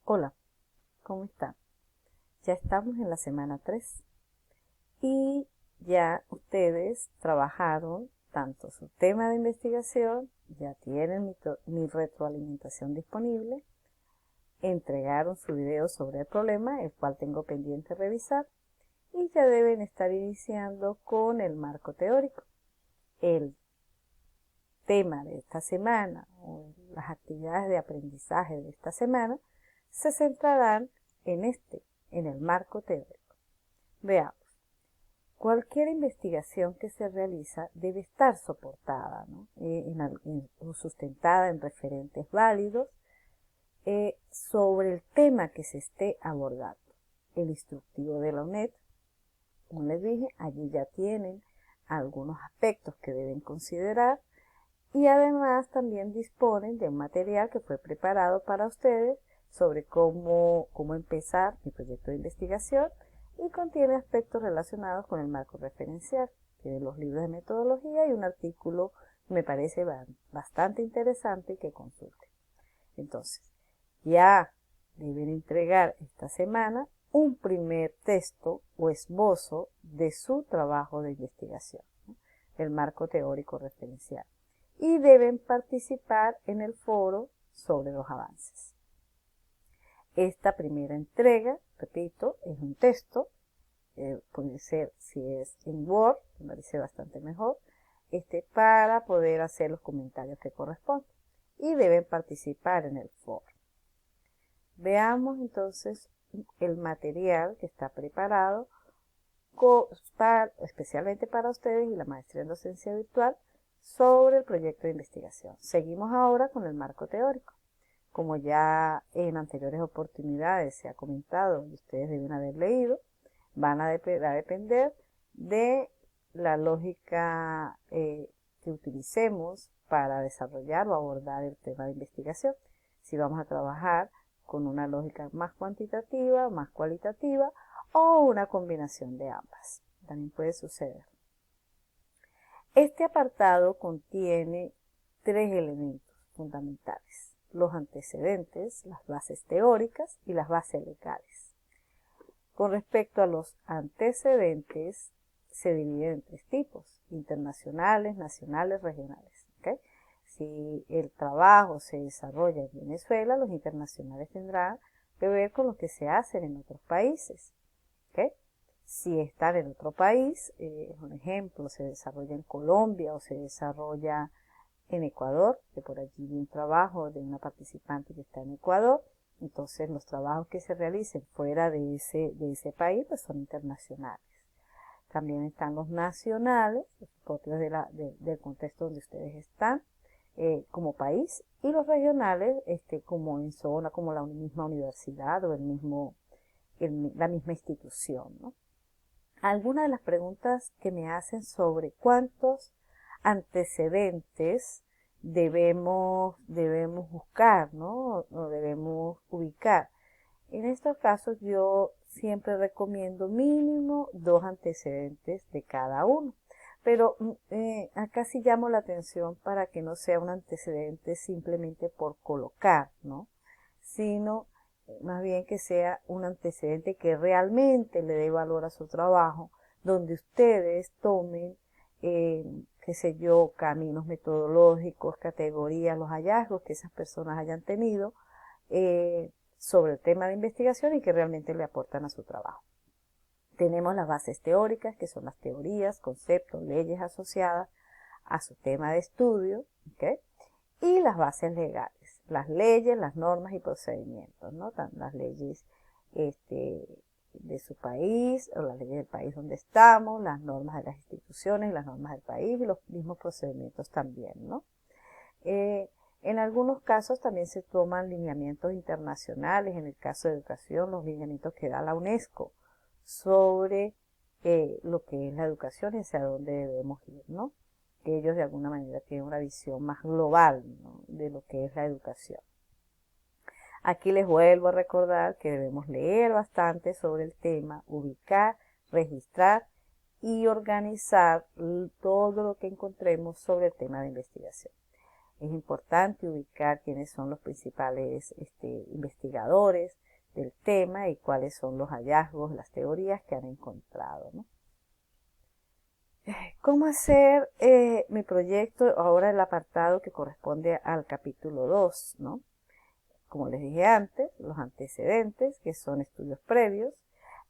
Hola, ¿cómo están? Ya estamos en la semana 3 y ya ustedes trabajaron tanto su tema de investigación, ya tienen mi retroalimentación disponible, entregaron su video sobre el problema, el cual tengo pendiente revisar, y ya deben estar iniciando con el marco teórico. El tema de esta semana o las actividades de aprendizaje de esta semana se centrarán en el marco teórico. Veamos. Cualquier investigación que se realiza debe estar soportada, ¿no? O sustentada en referentes válidos sobre el tema que se esté abordando. El instructivo de la UNED, como les dije, allí ya tienen algunos aspectos que deben considerar y además también disponen de un material que fue preparado para ustedes sobre cómo empezar mi proyecto de investigación y contiene aspectos relacionados con el marco referencial. Tiene los libros de metodología y un artículo que me parece bastante interesante que consulte. Entonces, ya deben entregar esta semana un primer texto o esbozo de su trabajo de investigación, ¿no? El marco teórico referencial. Y deben participar en el foro sobre los avances. Esta primera entrega, repito, es un texto, puede ser si es en Word, me parece bastante mejor, para poder hacer los comentarios que corresponden. Y deben participar en el foro. Veamos entonces el material que está preparado especialmente para ustedes y la maestría en docencia virtual sobre el proyecto de investigación. Seguimos ahora con el marco teórico. Como ya en anteriores oportunidades se ha comentado y ustedes deben haber leído, van a depender de la lógica que utilicemos para desarrollar o abordar el tema de investigación. Si vamos a trabajar con una lógica más cuantitativa, más cualitativa o una combinación de ambas. También puede suceder. Este apartado contiene 3 elementos fundamentales: los antecedentes, las bases teóricas y las bases legales. Con respecto a los antecedentes, se dividen en 3 tipos: internacionales, nacionales, regionales. ¿Okay? Si el trabajo se desarrolla en Venezuela, los internacionales tendrán que ver con lo que se hace en otros países. ¿Okay? Si están en otro país, un ejemplo, se desarrolla en Colombia o se desarrolla en Ecuador, que por allí vi un trabajo de una participante que está en Ecuador, entonces los trabajos que se realicen fuera de ese país pues son internacionales. También están los nacionales, los propios del contexto donde ustedes están como país, y los regionales como en zona, como la misma universidad o la misma institución, ¿no? Algunas de las preguntas que me hacen sobre cuántos antecedentes debemos buscar, ¿no? O debemos ubicar. En estos casos yo siempre recomiendo mínimo 2 antecedentes de cada uno. Pero acá sí llamo la atención para que no sea un antecedente simplemente por colocar, ¿no? Sino más bien que sea un antecedente que realmente le dé valor a su trabajo, donde ustedes tomen, qué sé yo, caminos metodológicos, categorías, los hallazgos que esas personas hayan tenido sobre el tema de investigación y que realmente le aportan a su trabajo. Tenemos las bases teóricas, que son las teorías, conceptos, leyes asociadas a su tema de estudio, ¿okay? Y las bases legales, las leyes, las normas y procedimientos, ¿no? Las leyes de su país, o las leyes del país donde estamos, las normas de las instituciones, las normas del país y los mismos procedimientos también, ¿no? En algunos casos también se toman lineamientos internacionales, en el caso de educación, los lineamientos que da la UNESCO sobre lo que es la educación y hacia dónde debemos ir, ¿no? Que ellos de alguna manera tienen una visión más global, ¿no? De lo que es la educación. Aquí les vuelvo a recordar que debemos leer bastante sobre el tema, ubicar, registrar y organizar todo lo que encontremos sobre el tema de investigación. Es importante ubicar quiénes son los principales investigadores del tema y cuáles son los hallazgos, las teorías que han encontrado, ¿no? ¿Cómo hacer mi proyecto? Ahora el apartado que corresponde al capítulo 2, ¿no? Como les dije antes, los antecedentes, que son estudios previos.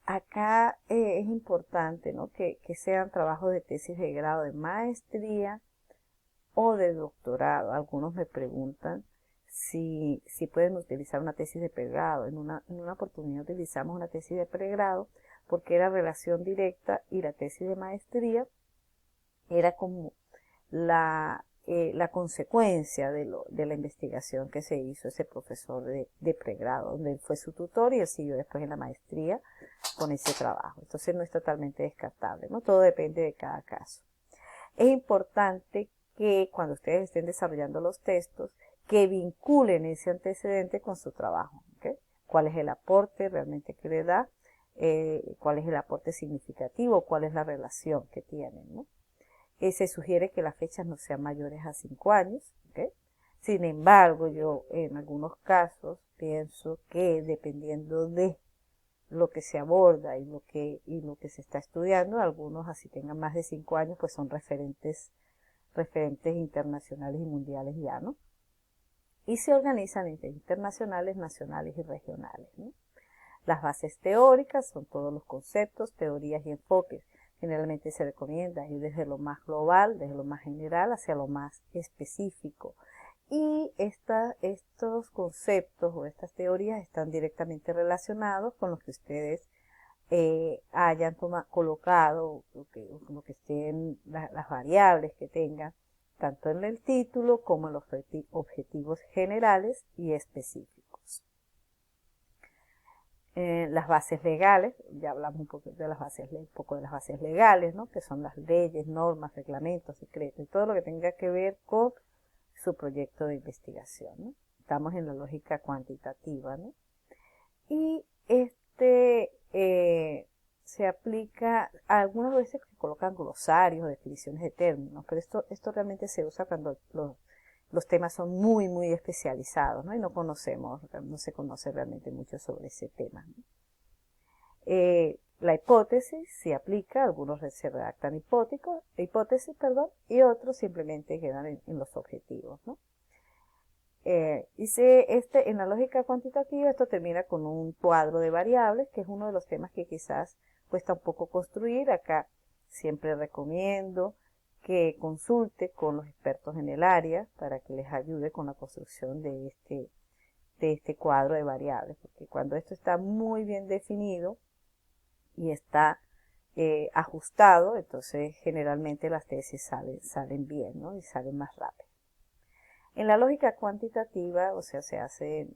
Acá es importante, ¿no? que sean trabajos de tesis de grado de maestría o de doctorado. Algunos me preguntan si pueden utilizar una tesis de pregrado. En una oportunidad utilizamos una tesis de pregrado porque era relación directa y la tesis de maestría era como la consecuencia de la investigación que se hizo ese profesor de pregrado, donde él fue su tutor y él siguió después en la maestría con ese trabajo. Entonces no es totalmente descartable, ¿no? Todo depende de cada caso. Es importante que cuando ustedes estén desarrollando los textos, que vinculen ese antecedente con su trabajo, ¿okay? ¿Cuál es el aporte realmente que le da? ¿Cuál es el aporte significativo? ¿Cuál es la relación que tienen, ¿no? Se sugiere que las fechas no sean mayores a 5 años, ¿okay? Sin embargo, yo en algunos casos pienso que dependiendo de lo que se aborda y lo que se está estudiando, algunos así tengan más de 5 años, pues son referentes internacionales y mundiales ya, ¿no? Y se organizan entre internacionales, nacionales y regionales, ¿no? Las bases teóricas son todos los conceptos, teorías y enfoques. Generalmente se recomienda ir desde lo más global, desde lo más general, hacia lo más específico. Y estos conceptos o estas teorías están directamente relacionados con lo que ustedes hayan colocado, lo que estén, las variables que tengan, tanto en el título como en los objetivos generales y específicos. Las bases legales, ya hablamos un poco de las bases legales, ¿no? Que son las leyes, normas, reglamentos, decretos y todo lo que tenga que ver con su proyecto de investigación, ¿no? Estamos en la lógica cuantitativa, ¿no? Y se aplica, algunas veces se colocan glosarios o definiciones de términos, pero esto realmente se usa cuando los temas son muy, muy especializados, ¿no? Y no se conoce realmente mucho sobre ese tema, ¿no? La hipótesis se aplica, algunos se redactan hipótesis, y otros simplemente quedan en los objetivos, ¿no? En la lógica cuantitativa esto termina con un cuadro de variables, que es uno de los temas que quizás cuesta un poco construir. Acá siempre recomiendo que consulte con los expertos en el área para que les ayude con la construcción de este cuadro de variables, porque cuando esto está muy bien definido y está ajustado, entonces generalmente las tesis salen bien, ¿no? Y salen más rápido. En la lógica cuantitativa, o sea, se hacen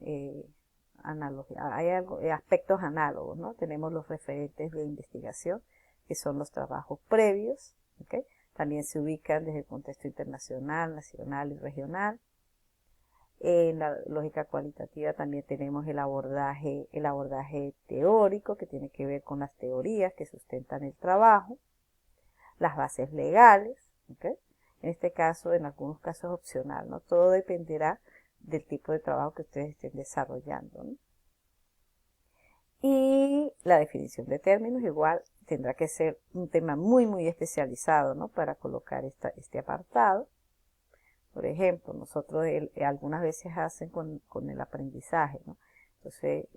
hay aspectos análogos, ¿no? Tenemos los referentes de investigación, que son los trabajos previos, ¿okay? También se ubican desde el contexto internacional, nacional y regional. En la lógica cualitativa también tenemos el abordaje teórico, que tiene que ver con las teorías que sustentan el trabajo, las bases legales, ¿okay? En este caso, en algunos casos opcional, ¿no? Todo dependerá del tipo de trabajo que ustedes estén desarrollando, ¿no? Y la definición de términos igual tendrá que ser un tema muy, muy especializado, ¿no? Para colocar este apartado. Por ejemplo, nosotros algunas veces hacen con el aprendizaje, ¿no? Entonces,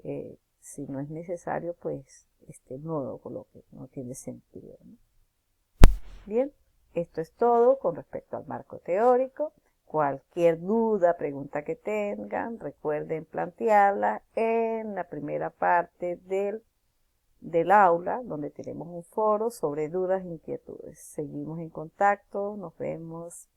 si no es necesario, pues no lo coloque, no tiene sentido, ¿no? Bien, esto es todo con respecto al marco teórico. Cualquier duda, pregunta que tengan, recuerden plantearla en la primera parte del aula, donde tenemos un foro sobre dudas e inquietudes. Seguimos en contacto, nos vemos.